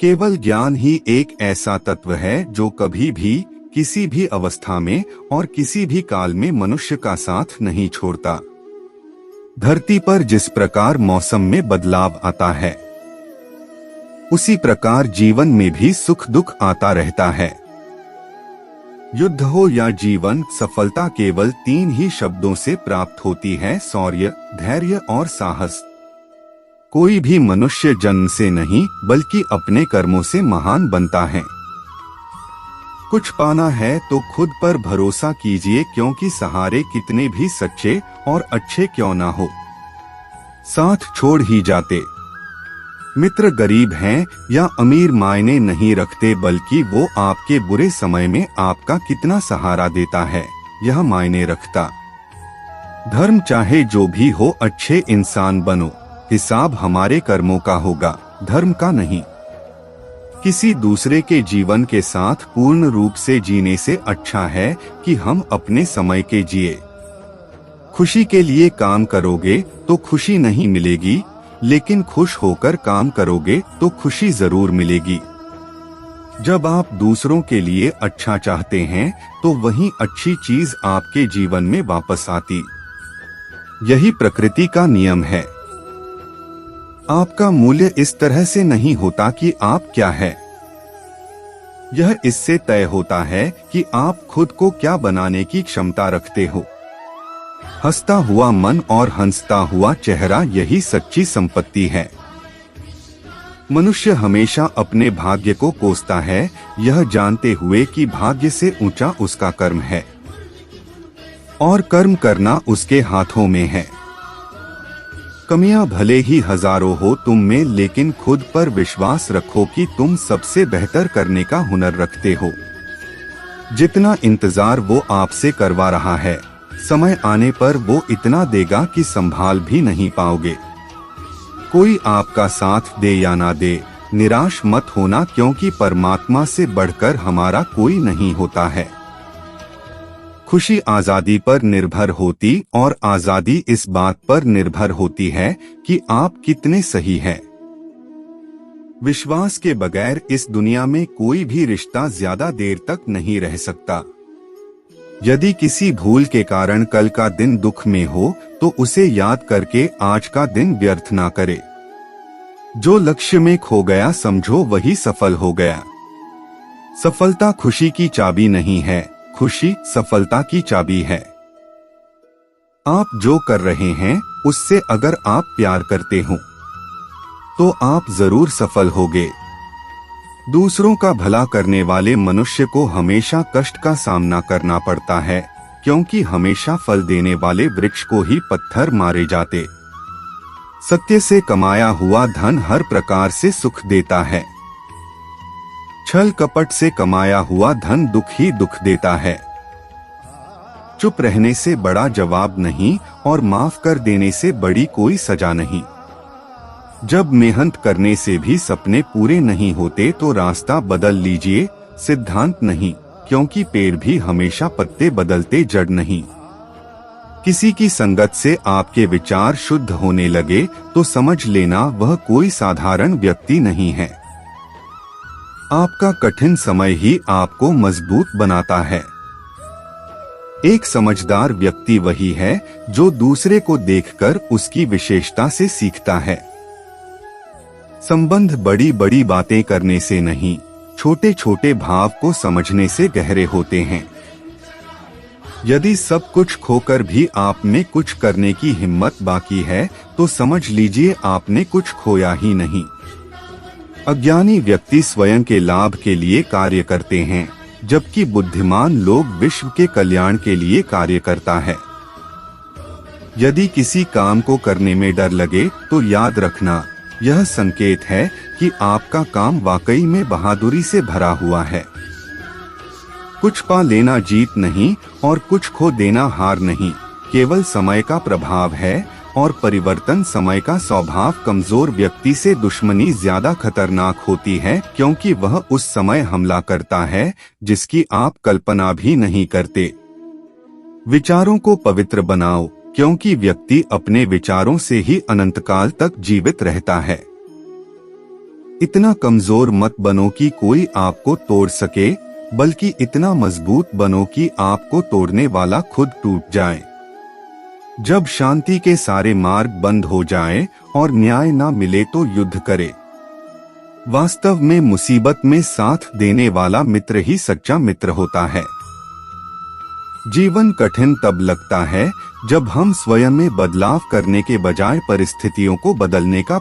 केवल ज्ञान ही एक ऐसा तत्व है जो कभी भी, किसी भी अवस्था में और किसी भी काल में मनुष्य का साथ नहीं छोड़ता। धरती पर जिस प्रकार मौसम में बदलाव आता है, उसी प्रकार जीवन में भी सुख दुख आता रहता है। युद्ध हो या जीवन, सफलता केवल 3 ही शब्दों से प्राप्त होती है: शौर्य, धैर्य और साहस। कोई भी मनुष्य जन्म से नहीं बल्कि अपने कर्मों से महान बनता है। कुछ पाना है तो खुद पर भरोसा कीजिए, क्योंकि सहारे कितने भी सच्चे और अच्छे क्यों ना हो, साथ छोड़ ही जाते। मित्र गरीब हैं या अमीर मायने नहीं रखते, बल्कि वो आपके बुरे समय में आपका कितना सहारा देता है, यह मायने रखता। धर्म चाहे जो भी हो, अच्छे इंसान बनो। हिसाब हमारे कर्मों का होगा, धर्म का नहीं। किसी दूसरे के जीवन के साथ पूर्ण रूप से जीने से अच्छा है कि हम अपने समय के जिए। खुशी के लिए काम करोगे तो खुशी नहीं मिलेगी, लेकिन खुश होकर काम करोगे तो खुशी जरूर मिलेगी। जब आप दूसरों के लिए अच्छा चाहते हैं तो वही अच्छी चीज आपके जीवन में वापस आती। यही प्रकृति का नियम है। आपका मूल्य इस तरह से नहीं होता कि आप क्या है, यह इससे तय होता है कि आप खुद को क्या बनाने की क्षमता रखते हो। हंसता हुआ मन और हंसता हुआ चेहरा, यही सच्ची संपत्ति है। मनुष्य हमेशा अपने भाग्य को कोसता है, यह जानते हुए कि भाग्य से ऊंचा उसका कर्म है और कर्म करना उसके हाथों में है। कमियां भले ही हजारों हो तुम में, लेकिन खुद पर विश्वास रखो कि तुम सबसे बेहतर करने का हुनर रखते हो। जितना इंतजार वो आपसे करवा रहा है, समय आने पर वो इतना देगा कि संभाल भी नहीं पाओगे। कोई आपका साथ दे या ना दे, निराश मत होना, क्योंकि परमात्मा से बढ़कर हमारा कोई नहीं होता है। खुशी आजादी पर निर्भर होती और आजादी इस बात पर निर्भर होती है कि आप कितने सही हैं। विश्वास के बगैर इस दुनिया में कोई भी रिश्ता ज्यादा देर तक नहीं रह सकता। यदि किसी भूल के कारण कल का दिन दुख में हो तो उसे याद करके आज का दिन व्यर्थ ना करे। जो लक्ष्य में खो गया समझो वही सफल हो गया। सफलता खुशी की चाबी नहीं है, खुशी सफलता की चाबी है। आप जो कर रहे हैं उससे अगर आप प्यार करते हो तो आप जरूर सफल होगे। दूसरों का भला करने वाले मनुष्य को हमेशा कष्ट का सामना करना पड़ता है, क्योंकि हमेशा फल देने वाले वृक्ष को ही पत्थर मारे जाते। सत्य से कमाया हुआ धन हर प्रकार से सुख देता है। छल कपट से कमाया हुआ धन दुख ही दुख देता है। चुप रहने से बड़ा जवाब नहीं और माफ कर देने से बड़ी कोई सजा नहीं। जब मेहनत करने से भी सपने पूरे नहीं होते तो रास्ता बदल लीजिए, सिद्धांत नहीं, क्योंकि पेड़ भी हमेशा पत्ते बदलते, जड़ नहीं। किसी की संगत से आपके विचार शुद्ध होने लगे तो समझ लेना वह कोई साधारण व्यक्ति नहीं है। आपका कठिन समय ही आपको मजबूत बनाता है। एक समझदार व्यक्ति वही है जो दूसरे को देखकर उसकी विशेषता से सीखता है। संबंध बड़ी बड़ी बातें करने से नहीं, छोटे छोटे भाव को समझने से गहरे होते हैं। यदि सब कुछ खोकर भी आप में कुछ करने की हिम्मत बाकी है तो समझ लीजिए आपने कुछ खोया ही नहीं। अज्ञानी व्यक्ति स्वयं के लाभ के लिए कार्य करते हैं, जबकि बुद्धिमान लोग विश्व के कल्याण के लिए कार्य करता है। यदि किसी काम को करने में डर लगे तो याद रखना, यह संकेत है कि आपका काम वाकई में बहादुरी से भरा हुआ है। कुछ पा लेना जीत नहीं और कुछ खो देना हार नहीं, केवल समय का प्रभाव है और परिवर्तन समय का स्वभाव। कमजोर व्यक्ति से दुश्मनी ज्यादा खतरनाक होती है, क्योंकि वह उस समय हमला करता है जिसकी आप कल्पना भी नहीं करते। विचारों को पवित्र बनाओ, क्योंकि व्यक्ति अपने विचारों से ही अनंतकाल तक जीवित रहता है। इतना कमजोर मत बनो कि कोई आपको तोड़ सके, बल्कि इतना मजबूत बनो कि आपको तोड़ने वाला खुद टूट जाए। जब शांति के सारे मार्ग बंद हो जाएं और न्याय ना मिले तो युद्ध करे। वास्तव में मुसीबत में साथ देने वाला मित्र ही सच्चा मित्र होता है। जीवन कठिन तब लगता है जब हम स्वयं में बदलाव करने के बजाय परिस्थितियों को बदलने का